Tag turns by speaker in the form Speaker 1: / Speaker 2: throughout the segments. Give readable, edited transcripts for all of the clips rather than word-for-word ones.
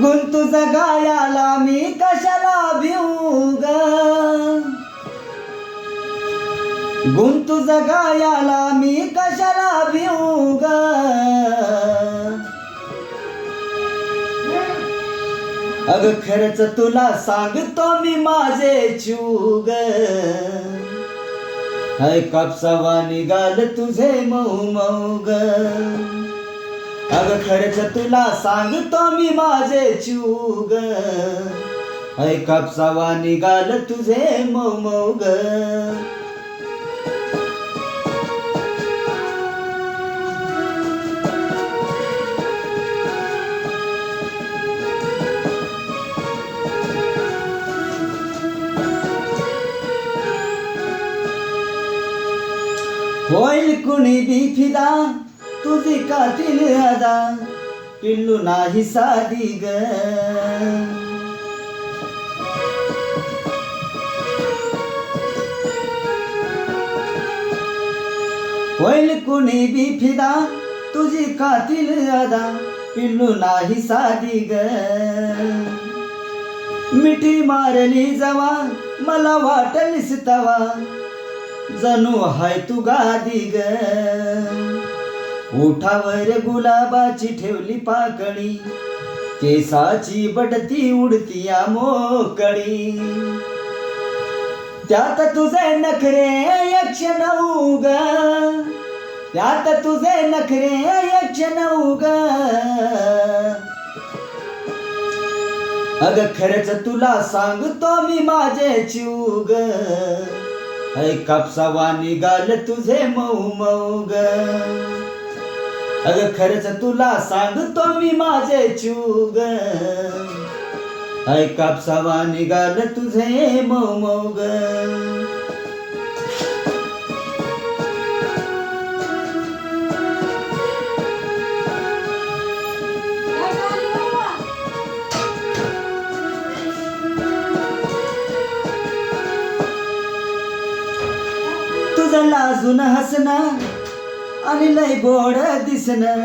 Speaker 1: गुंतू जगायाला मी कशाला भिऊ ग, गुंतू जगायाला मी कशाला भिऊ ग. अग खरंच तुला सांगतो मी माझे चूग, हाय कापसावा निघाल तुझे मऊ मऊ ग. अग खरंच तुला सांगतो मी माझे चूग, हाय कापसावा निघाल तुझे मऊ मऊ ग. होईल कुणी बी फिदा तुझी कातील अदा, पिल्लू नाही साधी ग. होईल कुणी बी फिदा तुझी कातील अदा, पिल्लू नाही साधी ग. मिठी मारली जवा मला वाटलीस तवा, जणू हाय तू गादी ग. ओठावर गुलाबाची ठेवली पाकळी, केसाची बडती उडती या मोकळी. त्यात तुझे नखरे यक्ष नऊ ग, त्यात तुझे नखरे यक्ष नऊ ग. अग खरंच तुला सांगतो मी माझे चूग, हाय कापसावा निघाल तुझे मऊ मऊ ग. अग खरंच तुला सांगतो मी माझे चूग, हाय कापसावा निघाल तुझे मऊ मऊ ग. तुझं लाजून हसणं आणि लय गोड दिसणं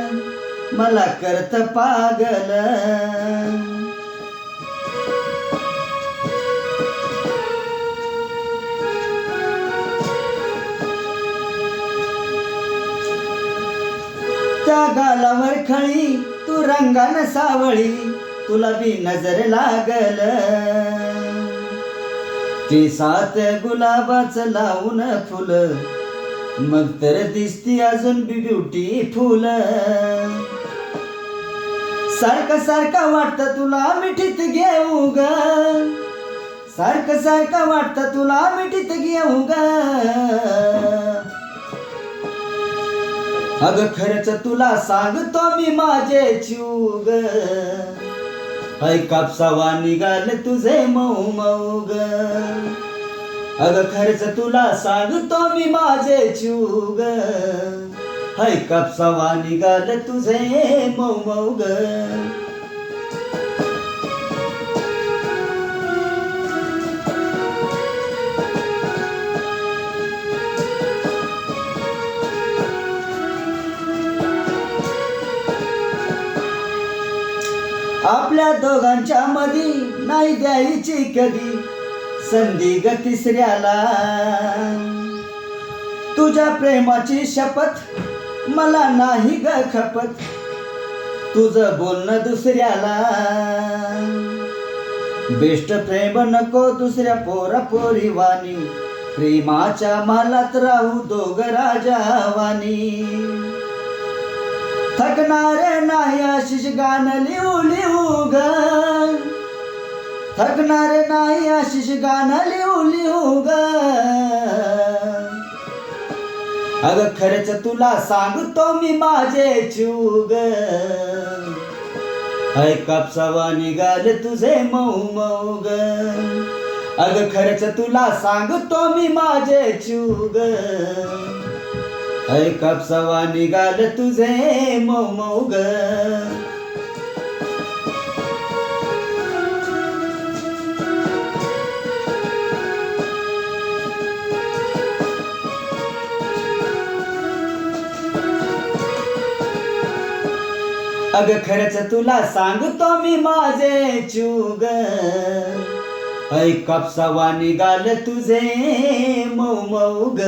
Speaker 1: मला करत पागल. त्या गालावर खळी तू रंगान सावळी, तुला बी नजर लागल. केसात गुलाबाचं लावून फुल, मग तर दिसती अजून बी ब्युटीफुल. सारखं सारखं वाटतं तुला मिठीत घेऊ ग, सारखं सारखं वाटतं तुला मिठीत घेऊ ग. अग खरंच तुला सांगतो मी माझे चूग, हाय कापसावा निघाल तुझे मऊ मऊ ग. अग खरंच तुला सांगतो मी माझे चूग, हाय कापसावा निघाल तुझे मऊ मऊ ग. आपल्या दोघांच्या मधी नाही द्यायची कधी संधी ग तिसऱ्याला. तुझ्या प्रेमाची शपथ मला नाही ग खपत, तुझं बोलणं दुसऱ्याला. बेस्ट प्रेम नको दुसऱ्या पोरा पोरी वाणी, प्रेमाच्या महालात राहू दोघ राजावानी. थकणार नाही आशिष गाणं लिहू लिहू ग, थकणार नाही आशिष गाणं लिहू लिहू ग. अग खरंच तुला सांगतो मी माझे चूग, हाय कापसावा निघाल तुझे मऊ मऊ ग. अग खरंच तुला सांगतो मी माझे चूग, ऐ कापसावा निघाल तुझे मऊ मऊ ग. अग खरंच तुला सांगतो मी माझे चूग, ऐ कापसावा निघाल तुझे मऊ मऊ ग.